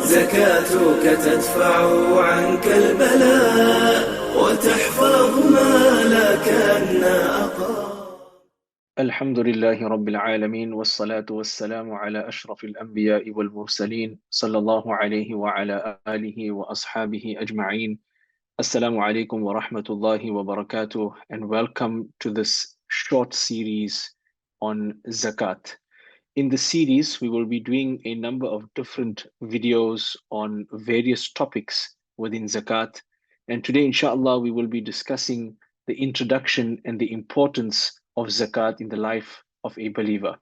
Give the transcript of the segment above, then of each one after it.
زكاتك تدفع عنك البلاء وتحفظ مالك أن أقام. الحمد لله رب العالمين والصلاة والسلام على أشرف الأنبياء والمرسلين صلى الله عليه وعلى آله وأصحابه أجمعين. Assalamu alaikum wa rahmatullahi wa barakatuh, and welcome to this short series on Zakat. In the series, we will be doing a number of different videos on various topics within Zakat. And today, inshallah, we will be discussing the introduction and the importance of Zakat in the life of a believer.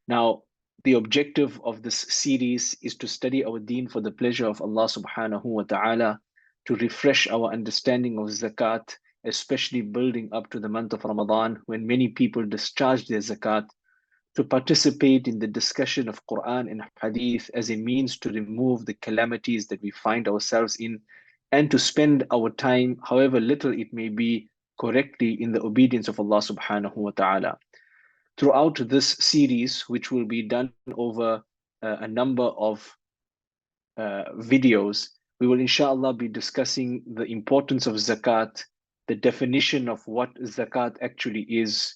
Now, the objective of this series is to study our deen for the pleasure of Allah subhanahu wa ta'ala, to refresh our understanding of Zakat, especially building up to the month of Ramadan when many people discharge their Zakat, to participate in the discussion of Quran and Hadith as a means to remove the calamities that we find ourselves in, and to spend our time, however little it may be, correctly in the obedience of Allah subhanahu wa ta'ala. Throughout this series, which will be done over a number of videos, we will inshallah be discussing the importance of Zakat, the definition of what Zakat actually is,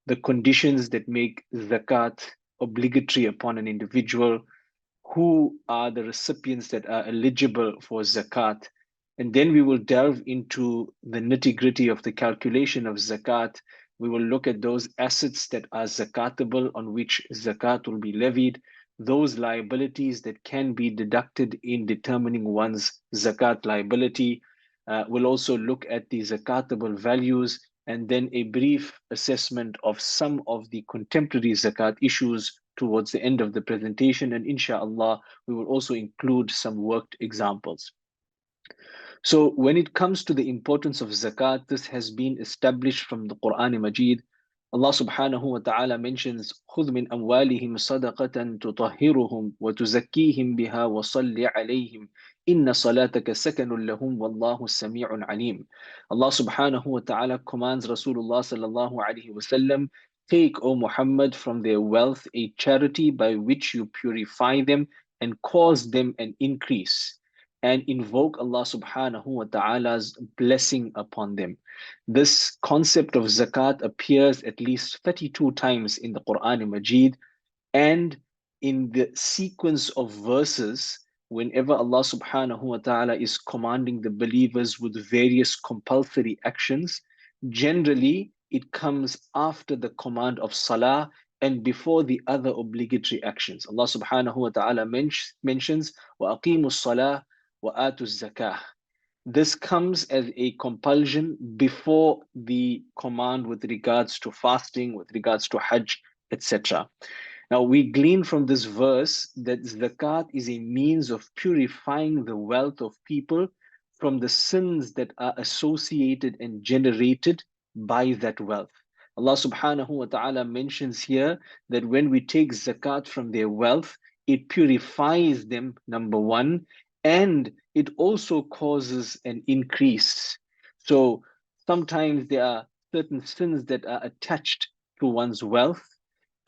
the conditions that make Zakat obligatory upon an individual, who are the recipients that are eligible for Zakat, and then we will delve into the nitty-gritty of the calculation of Zakat. We will look at those assets that are zakatable, on which Zakat will be levied, those liabilities that can be deducted in determining one's Zakat liability. We'll also look at the zakatable values, and then a brief assessment of some of the contemporary Zakat issues towards the end of the presentation. And inshallah, we will also include some worked examples. So when it comes to the importance of zakat, this has been established from the Quran Majid. Allah subhanahu wa ta'ala mentions, خُذْ مِنْ أَمْوَالِهِمْ صَدَقَةً تُطَهِّرُهُمْ وَتُزَكِّيهِمْ بِهَا وَصَلِّ عَلَيْهِمْ إِنَّ صَلَاتَكَ سَكَنٌ لَهُمْ وَاللَّهُ سَمِيعٌ عَلِيمٌ. Allah subhanahu wa ta'ala commands Rasulullah sallallahu alayhi wa sallam, take, O Muhammad, from their wealth a charity by which you purify them and cause them an increase, and invoke Allah subhanahu wa ta'ala's blessing upon them. This concept of zakat appears at least 32 times in the Quran Majid, and in the sequence of verses, whenever Allah subhanahu wa ta'ala is commanding the believers with various compulsory actions, generally it comes after the command of salah and before the other obligatory actions. Allah subhanahu wa ta'ala mentions, وَأَقِيمُوا الصَّلَاةَ وَآتُوا الزَّكَاةَ. This comes as a compulsion before the command with regards to fasting, with regards to Hajj, etc. Now, we glean from this verse that zakat is a means of purifying the wealth of people from the sins that are associated and generated by that wealth. Allah subhanahu wa ta'ala mentions here that when we take zakat from their wealth, it purifies them, number one, and it also causes an increase. So sometimes there are certain sins that are attached to one's wealth,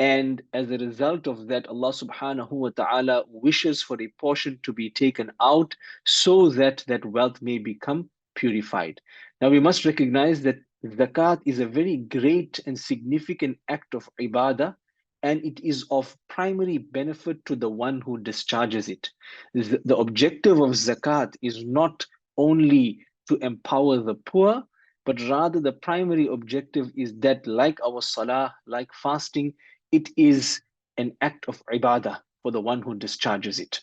and as a result of that, Allah subhanahu wa ta'ala wishes for a portion to be taken out so that that wealth may become purified. Now we must recognize that zakat is a very great and significant act of ibadah, and it is of primary benefit to the one who discharges it. The objective of zakat is not only to empower the poor, but rather the primary objective is that, like our salah, like fasting, it is an act of ibadah for the one who discharges it.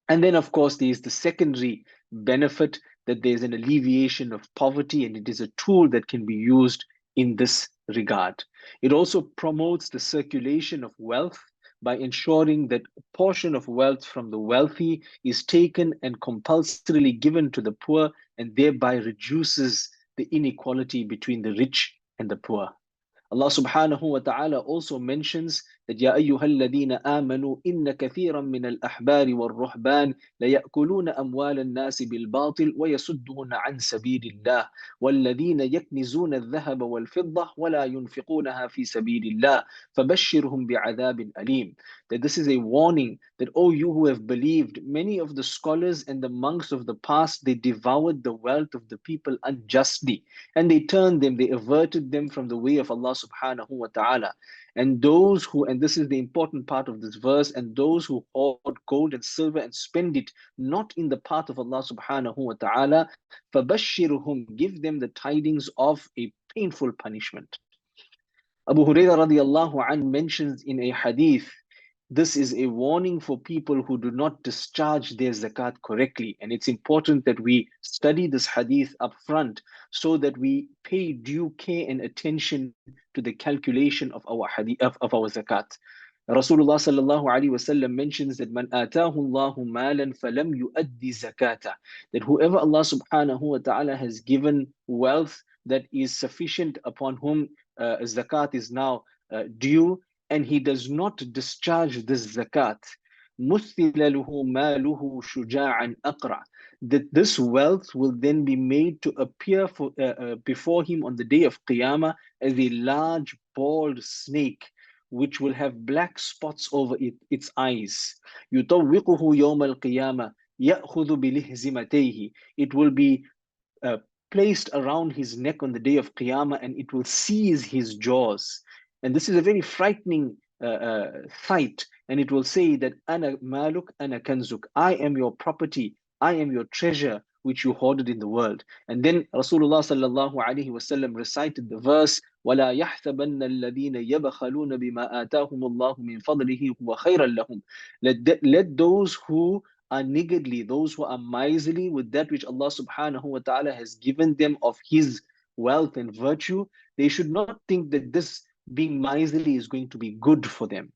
And then, of course, there is the secondary benefit, that there's an alleviation of poverty, and it is a tool that can be used in this regard. It also promotes the circulation of wealth by ensuring that a portion of wealth from the wealthy is taken and compulsorily given to the poor, and thereby reduces the inequality between the rich and the poor. Allah subhanahu wa ta'ala also mentions that يَا أَيُّهَا الَّذِينَ آمَنُوا إِنَّ كَثِيرًا مِنَ الْأَحْبَارِ وَالرُّهْبَانِ لَيَأْكُلُونَ أَمْوَالَ النَّاسِ بِالْبَاطِلِ وَيَصُدُّونَ عَنْ سَبِيلِ اللَّهِ وَالَّذِينَ يَكْنِزُونَ الذَّهَبَ وَالْفِضَّةَ وَلَا يُنْفِقُونَها فِي سَبِيلِ اللَّهِ فَبَشِّرْهُم بِعَذَابٍ أَلِيمٍ. That this is a warning that, oh, you who have believed, many of the scholars and the monks of the past, they devoured the wealth of the people unjustly, and they turned them, they averted them from the way of Allah subhanahu wa ta'ala. And those who, and this is the important part of this verse, and those who hoard gold and silver and spend it not in the path of Allah subhanahu wa ta'ala, فَبَشِّرْهُمْ, give them the tidings of a painful punishment. Abu Hurairah radiallahu anh mentions in a hadith, this is a warning for people who do not discharge their zakat correctly. And it's important that we study this hadith up front so that we pay due care and attention to the calculation of our hadith, of our zakat. Rasulullah sallallahu alaihi wasallam mentions that man atahu Allahu malan falam yuaddi zakata, that whoever Allah subhanahu wa ta'ala has given wealth that is sufficient, upon whom zakat is now due, and he does not discharge this zakat, مثل له ماله شجاعا أقرع, that this wealth will then be made to appear before him on the day of Qiyamah as a large bald snake, which will have black spots over its eyes. يطوقه يوم القيامة يأخذ بلهزمتيه, it will be placed around his neck on the day of Qiyamah, and it will seize his jaws. And this is a very frightening sight. And it will say that Ana maluk, ana kanzuk, I am your property, I am your treasure which you hoarded in the world. And then Rasulullah sallallahu alaihi wasallam recited the verse, وَلَا يَحْسَبَنَّ الَّذِينَ يَبْخَلُونَ بِمَا آتَاهُمُ اللَّهُ مِنْ فَضْلِهِ هُوَ خَيْرًا لَهُمْ. Let those who are niggardly, those who are miserly with that which Allah subhanahu wa ta'ala has given them of His wealth and virtue, they should not think that this being miserly is going to be good for them.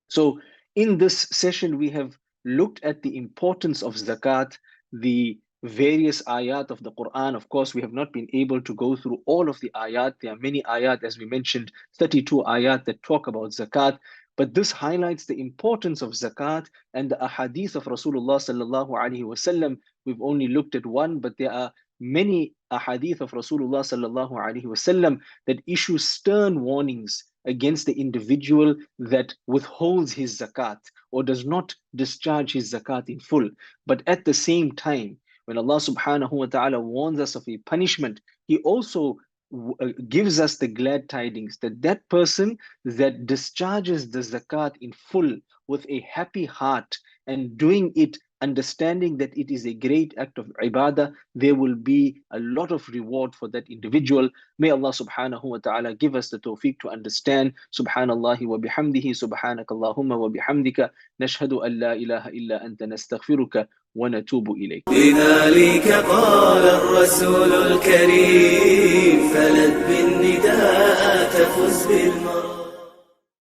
So in this session, we have looked at the importance of zakat, the various ayat of the Quran. Of course, we have not been able to go through all of the ayat. There are many ayat, as we mentioned, 32 ayat that talk about zakat. But this highlights the importance of zakat, and the ahadith of Rasulullah sallallahu alaihi wasallam. We've only looked at one, but there are many ahadith of Rasulullah sallallahu alaihi wasallam that issue stern warnings against the individual that withholds his zakat or does not discharge his zakat in full. But at the same time, when Allah subhanahu wa ta'ala warns us of a punishment, He also gives us the glad tidings that that person that discharges the zakat in full with a happy heart and doing it understanding that it is a great act of ibadah, there will be a lot of reward for that individual. May Allah subhanahu wa ta'ala give us the tawfiq to understand. Subhanallahi wa bihamdihi, subhanakallahumma wa bihamdika, nashhadu an la ilaha illa anta nastaghfiruka wa natubu ilayk. لذلك قال الرسول الكريم فلد بالنداء تفز بالمرام.